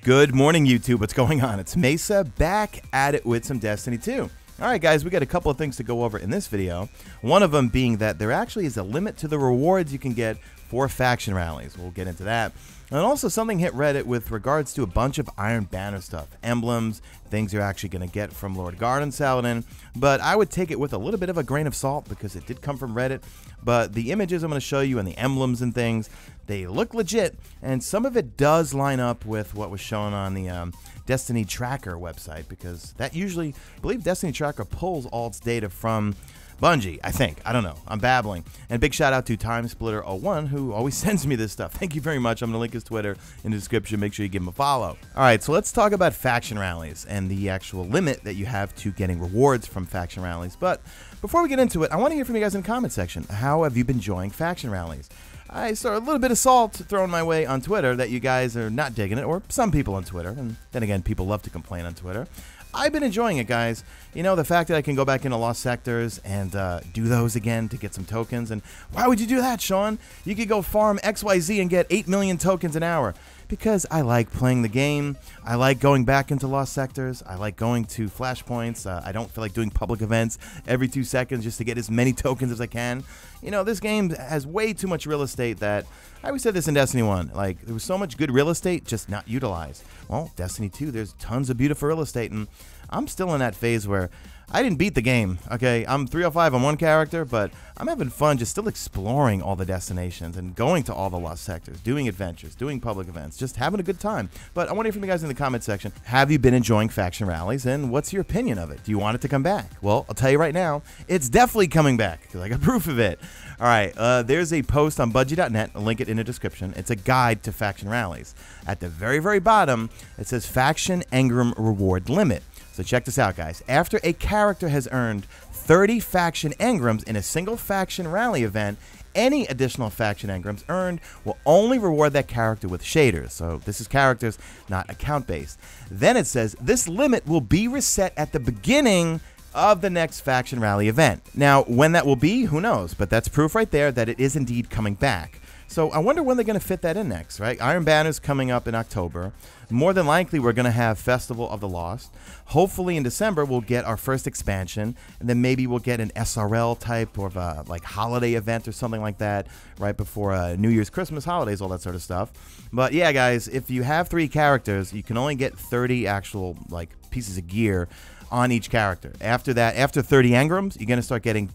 Good morning, YouTube. What's going on? It's Mesa back at it with some Destiny 2. Alright guys, we got a couple of things to go over in this video. One of them being that there actually is a limit to the rewards you can get for faction rallies. We'll get into that. And also something hit Reddit with regards to a bunch of Iron Banner stuff. Emblems, things you're actually going to get from Lord Guard and Saladin. But I would take it with a little bit of a grain of salt because it did come from Reddit. But the images I'm going to show you and the emblems and things, they look legit. And some of it does line up with what was shown on the Destiny Tracker website. Because that usually, I believe Destiny Tracker pulls all its data from Bungie, I think. I don't know. I'm babbling. And big shout out to TimeSplitter01 who always sends me this stuff. Thank you very much. I'm going to link his Twitter in the description. Make sure you give him a follow. All right, so let's talk about faction rallies and the actual limit that you have to getting rewards from faction rallies. But before we get into it, I want to hear from you guys in the comment section. How have you been enjoying faction rallies? I saw a little bit of salt thrown my way on Twitter that you guys are not digging it, or some people on Twitter. And then again, people love to complain on Twitter. I've been enjoying it, guys. You know, the fact that I can go back into Lost Sectors and do those again to get some tokens. And why would you do that, Sean? You could go farm XYZ and get 8 million tokens an hour. Because I like playing the game. I like going back into Lost Sectors. I like going to flashpoints. I don't feel like doing public events every 2 seconds just to get as many tokens as I can. You know, this game has way too much real estate that, I always said this in Destiny 1, like, there was so much good real estate just not utilized. Well, Destiny 2, there's tons of beautiful real estate, and I'm still in that phase where I didn't beat the game, okay? I'm 305 on one character, but I'm having fun just still exploring all the destinations and going to all the Lost Sectors, doing adventures, doing public events, just having a good time. But I want to hear from you guys in the comment section. Have you been enjoying faction rallies, and what's your opinion of it? Do you want it to come back? Well, I'll tell you right now, it's definitely coming back, because I got proof of it. All right, there's a post on Bungie.net, I'll link it in the description. It's a guide to faction rallies. At the very, very bottom, it says Faction Engram Reward Limit. So check this out, guys. After a character has earned 30 faction engrams in a single faction rally event, any additional faction engrams earned will only reward that character with shaders. So this is characters, not account-based. Then it says this limit will be reset at the beginning of the next faction rally event. Now, when that will be, who knows? But that's proof right there that it is indeed coming back. So I wonder when they're going to fit that in next, right? Iron Banner's coming up in October. More than likely, we're going to have Festival of the Lost. Hopefully in December, we'll get our first expansion. And then maybe we'll get an SRL type of like holiday event or something like that right before New Year's, Christmas, holidays, all that sort of stuff. But yeah, guys, if you have 3 characters, you can only get 30 actual like pieces of gear on each character. After that, after 30 engrams, you're going to start getting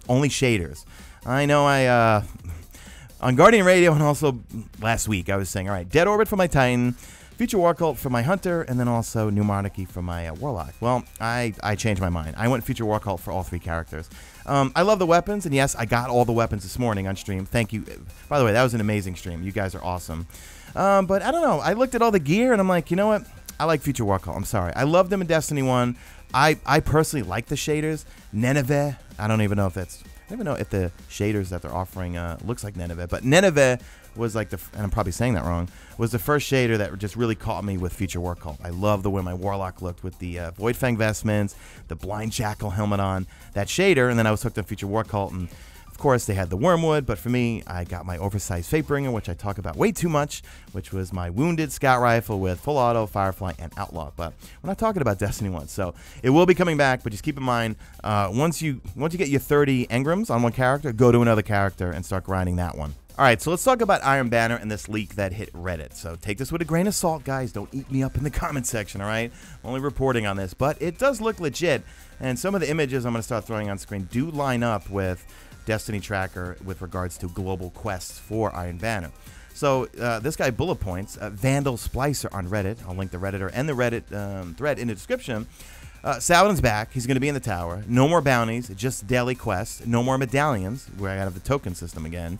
only shaders. I know on Guardian Radio and also last week, I was saying, all right, Dead Orbit for my Titan, Future War Cult for my Hunter, and then also New Monarchy for my Warlock. Well, I changed my mind. I went Future War Cult for all 3 characters. I love the weapons, and yes, I got all the weapons this morning on stream. Thank you. By the way, that was an amazing stream. You guys are awesome. But I don't know. I looked at all the gear, and I'm like, you know what? I like Future War Cult. I'm sorry. I loved them in Destiny 1. I personally like the shaders. Nineveh, I don't even know if that's... I don't even know if the shaders that they're offering looks like Nineveh, but Nineveh was like and I'm probably saying that wrong, was the first shader that just really caught me with Future War Cult. I love the way my Warlock looked with the Void Fang vestments, the Blind Jackal helmet on, that shader, and then I was hooked on Future War Cult, and of course they had the Wormwood, but for me, I got my oversized Fatebringer, which I talk about way too much, which was my Wounded Scout Rifle with Full Auto, Firefly, and Outlaw, but we're not talking about Destiny 1, so it will be coming back, but just keep in mind, once you get your 30 engrams on one character, go to another character and start grinding that one. Alright, so let's talk about Iron Banner and this leak that hit Reddit. So take this with a grain of salt, guys. Don't eat me up in the comment section, alright? Only reporting on this, but it does look legit, and some of the images I'm going to start throwing on screen do line up with Destiny Tracker with regards to global quests for Iron Banner. So this guy Bullet Points, Vandal Splicer on Reddit, I'll link the Redditor and the Reddit thread in the description. Saladin's back, he's going to be in the tower, no more bounties, just daily quests, no more medallions, where I have the token system again,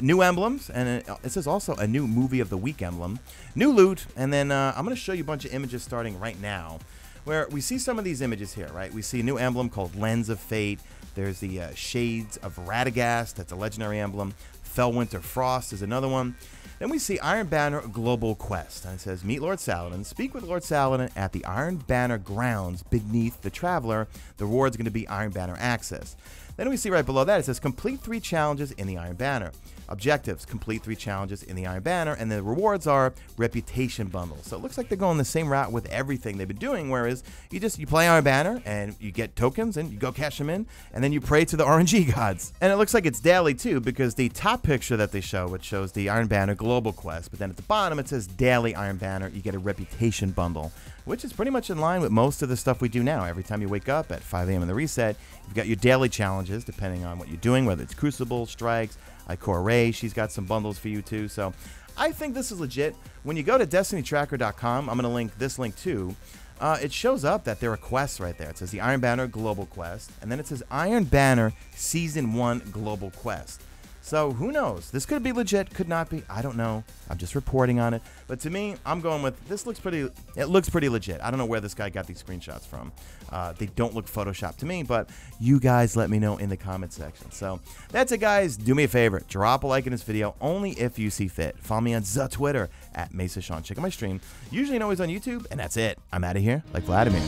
new emblems, and it says also a new Movie of the Week emblem, new loot, and then I'm going to show you a bunch of images starting right now, where we see some of these images here, right? We see a new emblem called Lens of Fate. There's the Shades of Radagast, that's a legendary emblem. Fellwinter Frost is another one. Then we see Iron Banner Global Quest. And it says, meet Lord Saladin. Speak with Lord Saladin at the Iron Banner grounds beneath the Traveler. The reward's going to be Iron Banner access. Then we see right below that, it says, complete 3 challenges in the Iron Banner. Objectives, complete 3 challenges in the Iron Banner, and the rewards are reputation bundles. So it looks like they're going the same route with everything they've been doing, whereas you play Iron Banner and you get tokens and you go cash them in, and then you pray to the RNG gods. And it looks like it's daily too, because the top picture that they show, which shows the Iron Banner Global Quest, but then at the bottom it says daily Iron Banner, you get a reputation bundle, which is pretty much in line with most of the stuff we do now. Every time you wake up at 5 a.m. in the reset, you've got your daily challenges, depending on what you're doing, whether it's Crucible, Strikes, Ikora Ray, she's got some bundles for you too. So I think this is legit. When you go to DestinyTracker.com, I'm going to link this link too. It shows up that there are quests right there. It says the Iron Banner Global Quest, and then it says Iron Banner Season 1 Global Quest. So who knows? This could be legit, could not be. I don't know. I'm just reporting on it. But to me, I'm going with this. It looks pretty legit. I don't know where this guy got these screenshots from. They don't look Photoshopped to me, but you guys let me know in the comment section. So that's it, guys. Do me a favor. Drop a like in this video only if you see fit. Follow me on the Twitter at Mesa Sean. Check out my stream. Usually always on YouTube, and that's it. I'm out of here like Vladimir.